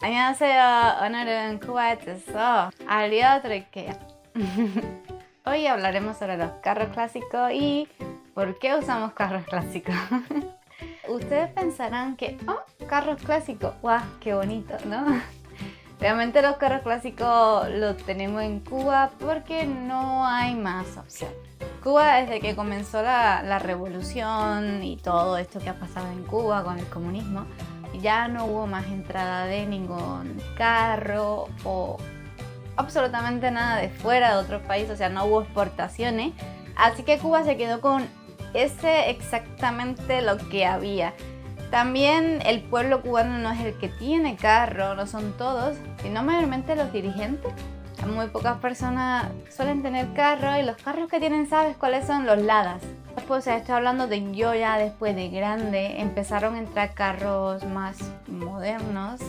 안녕하세요. 오늘은 쿠웨이트에서 알려드릴게요. Hoy hablaremos sobre los carros clásicos y por qué usamos carros clásicos. Ustedes pensarán que, carros clásicos, ¡guau! ¡Qué bonito!, ¿no? Realmente los carros clásicos los tenemos en Cuba porque no hay más opción. Cuba, desde que comenzó la revolución y todo esto que ha pasado en Cuba con el comunismo, ya no hubo más entrada de ningún carro o absolutamente nada de fuera de otros países, o sea, no hubo exportaciones. Así que Cuba se quedó con ese exactamente lo que había. También el pueblo cubano no es el que tiene carro, no son todos, sino mayormente los dirigentes. Muy pocas personas suelen tener carro y los carros que tienen, ¿sabes cuáles son? Los Ladas. Después, o sea, estoy hablando de yo ya después de grande, empezaron a entrar carros más modernos,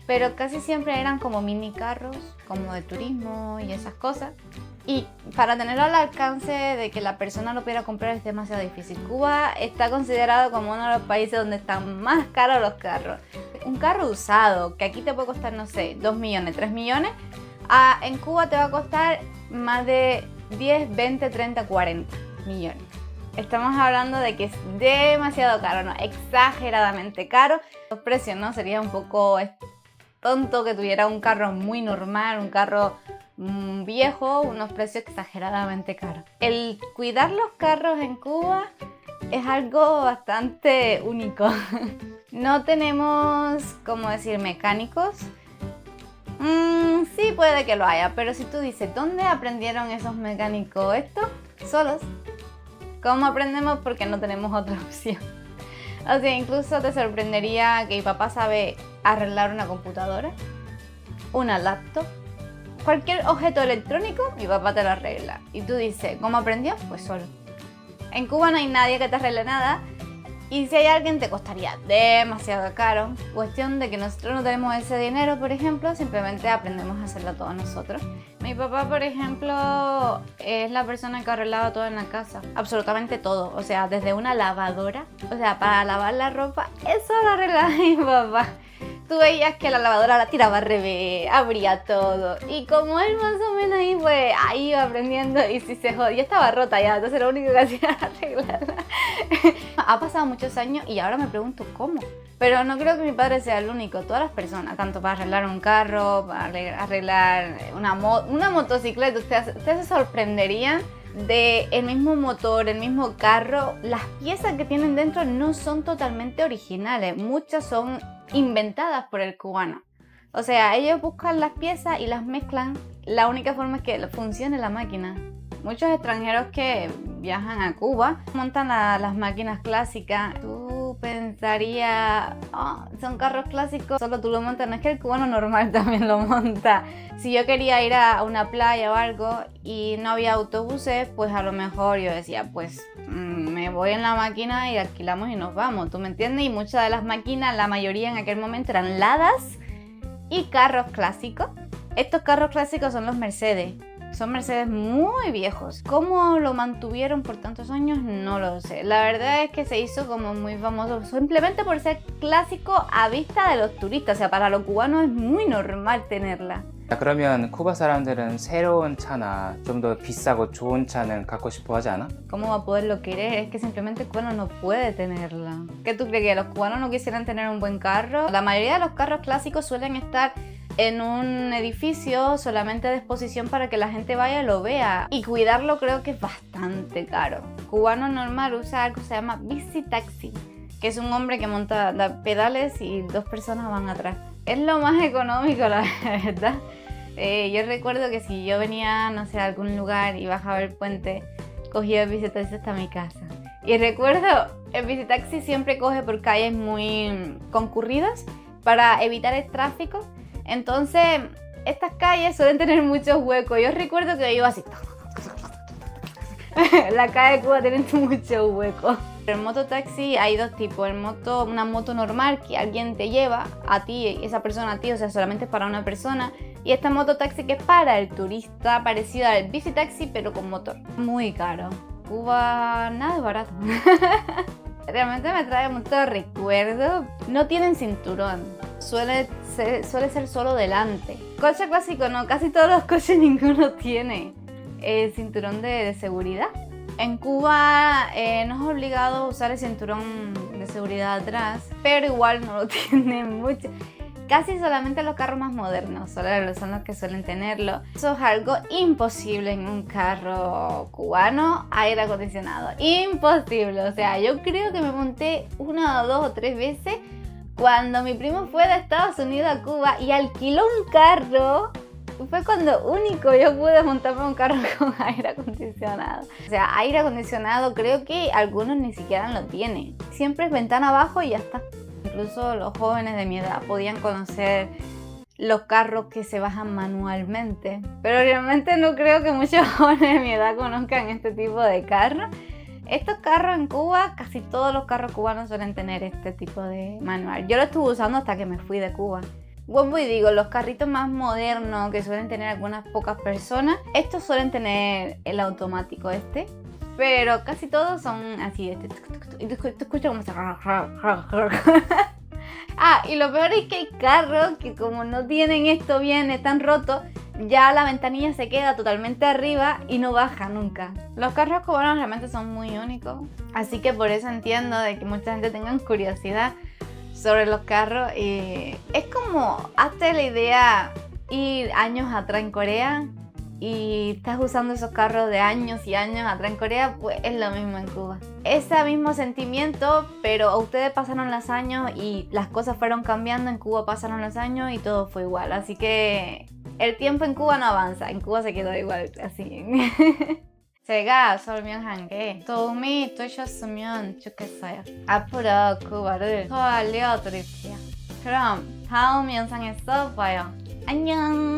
pero casi siempre eran como mini carros, como de turismo y esas cosas. Y para tenerlo al alcance de que la persona lo pudiera comprar es demasiado difícil. Cuba está considerado como uno de los países donde están más caros los carros. Un carro usado, que aquí te puede costar, no sé, 2 millones, 3 millones, en Cuba te va a costar más de 10, 20, 30, 40 millones. Estamos hablando de que es demasiado caro, ¿no? Exageradamente caro. Los precios, ¿no? Sería un poco tonto que tuviera un carro muy normal, un carro viejo, unos precios exageradamente caros. El cuidar los carros en Cuba es algo bastante único. No tenemos, ¿cómo decir?, mecánicos. Sí, puede que lo haya, pero si tú dices, ¿dónde aprendieron esos mecánicos esto? Solos. ¿Cómo aprendemos? Porque no tenemos otra opción. O sea, incluso te sorprendería que mi papá sabe arreglar una computadora, una laptop, cualquier objeto electrónico, mi papá te lo arregla. Y tú dices, ¿cómo aprendió? Pues solo. En Cuba no hay nadie que te arregle nada. Y si hay alguien te costaría demasiado caro. Cuestión de que nosotros no tenemos ese dinero, por ejemplo, simplemente aprendemos a hacerlo todos nosotros. Mi papá, por ejemplo, es la persona que arreglaba todo en la casa. Absolutamente todo. O sea, desde una lavadora. O sea, para lavar la ropa, eso lo arreglaba mi papá. Tú veías que la lavadora la tiraba al revés, abría todo. Y como él más o menos ahí, pues, ahí iba aprendiendo. Y si se jodía, estaba rota ya. Entonces lo único que hacía era arreglarla. Ha pasado muchos años y ahora me pregunto cómo. Pero no creo que mi padre sea el único. Todas las personas, tanto para arreglar un carro, para arreglar una motocicleta, ustedes se sorprenderían de el mismo motor, el mismo carro. Las piezas que tienen dentro no son totalmente originales. Muchas son inventadas por el cubano. O sea, ellos buscan las piezas y las mezclan. La única forma es que funcione la máquina. Muchos extranjeros que viajan a Cuba montan las máquinas clásicas. Tú pensarías, son carros clásicos, solo tú lo montas. No, es que el cubano normal también lo monta. Si yo quería ir a una playa o algo y no había autobuses, pues a lo mejor yo decía, pues me voy en la máquina y alquilamos y nos vamos. ¿Tú me entiendes? Y muchas de las máquinas, la mayoría en aquel momento eran Ladas y carros clásicos. Estos carros clásicos son los Mercedes. Son Mercedes muy viejos. ¿Cómo lo mantuvieron por tantos años? No lo sé. La verdad es que se hizo como muy famoso simplemente por ser clásico a vista de los turistas. O sea, para los cubanos es muy normal tenerla. 그러면 쿠바 사람들은 새로운 차나 좀 더 비싸고 좋은 차는 갖고 싶어 하지 않아? ¿Cómo va a poderlo querer? Es que simplemente el cubano no puede tenerla. ¿Qué tú crees? ¿Que los cubanos no quisieran tener un buen carro? La mayoría de los carros clásicos suelen estar en un edificio solamente de exposición para que la gente vaya y lo vea. Y cuidarlo creo que es bastante caro. Cubano normal usa algo que se llama bici taxi, que es un hombre que monta pedales y 2 personas van atrás. Es lo más económico, la verdad. Yo recuerdo que si yo venía, no sé, a algún lugar y bajaba el puente, cogía el bicitaxi hasta mi casa. Y recuerdo, el bicitaxi siempre coge por calles muy concurridas para evitar el tráfico. Entonces, estas calles suelen tener muchos huecos. Yo recuerdo que iba así. La calle de Cuba tiene muchos huecos. En el mototaxi hay 2 tipos. Una moto normal que alguien te lleva a ti, esa persona a ti, o sea, solamente es para una persona. Y esta mototaxi que es para el turista, parecida al bicitaxi, pero con motor. Muy caro. Cuba, nada es barato. Realmente me trae mucho recuerdo. No tienen cinturón. suele ser solo delante. Coche clásico no, casi todos los coches ninguno tiene cinturón de seguridad. En Cuba no es obligado usar el cinturón de seguridad atrás, pero igual no lo tienen mucho. Casi solamente los carros más modernos son los que suelen tenerlo. Eso es algo imposible en un carro cubano, aire acondicionado. Imposible. O sea, yo creo que me monté 1, 2 o 3 veces cuando mi primo fue de Estados Unidos a Cuba y alquiló un carro. Fue cuando único yo pude montarme un carro con aire acondicionado. O sea, aire acondicionado creo que algunos ni siquiera lo tienen. Siempre es ventana abajo y ya está. Incluso los jóvenes de mi edad podían conocer los carros que se bajan manualmente. Pero realmente no creo que muchos jóvenes de mi edad conozcan este tipo de carros. Estos carros en Cuba, casi todos los carros cubanos suelen tener este tipo de manual. Yo lo estuve usando hasta que me fui de Cuba. Vuelvo y digo, los carritos más modernos que suelen tener algunas pocas personas, estos suelen tener el automático este. Pero casi todos son así, y tú escuchas como se... y lo peor es que hay carros que como no tienen esto bien, están rotos, ya la ventanilla se queda totalmente arriba y no baja nunca. Los carros cubanos realmente son muy únicos, así que por eso entiendo de que mucha gente tenga curiosidad sobre los carros. Y es como, hazte la idea, ir años atrás en Corea y estás usando esos carros de años y años atrás en Corea, pues es lo mismo en Cuba. Ese mismo sentimiento, pero a ustedes pasaron los años y las cosas fueron cambiando, en Cuba pasaron los años y todo fue igual. Así que el tiempo en Cuba no avanza, en Cuba se quedó igual, así. 제가 설명한 게 도움이 되셨으면 좋겠어요. 앞으로 쿠바를 더 알려드릴게요. 그럼 다음 영상에서 봐요. 안녕!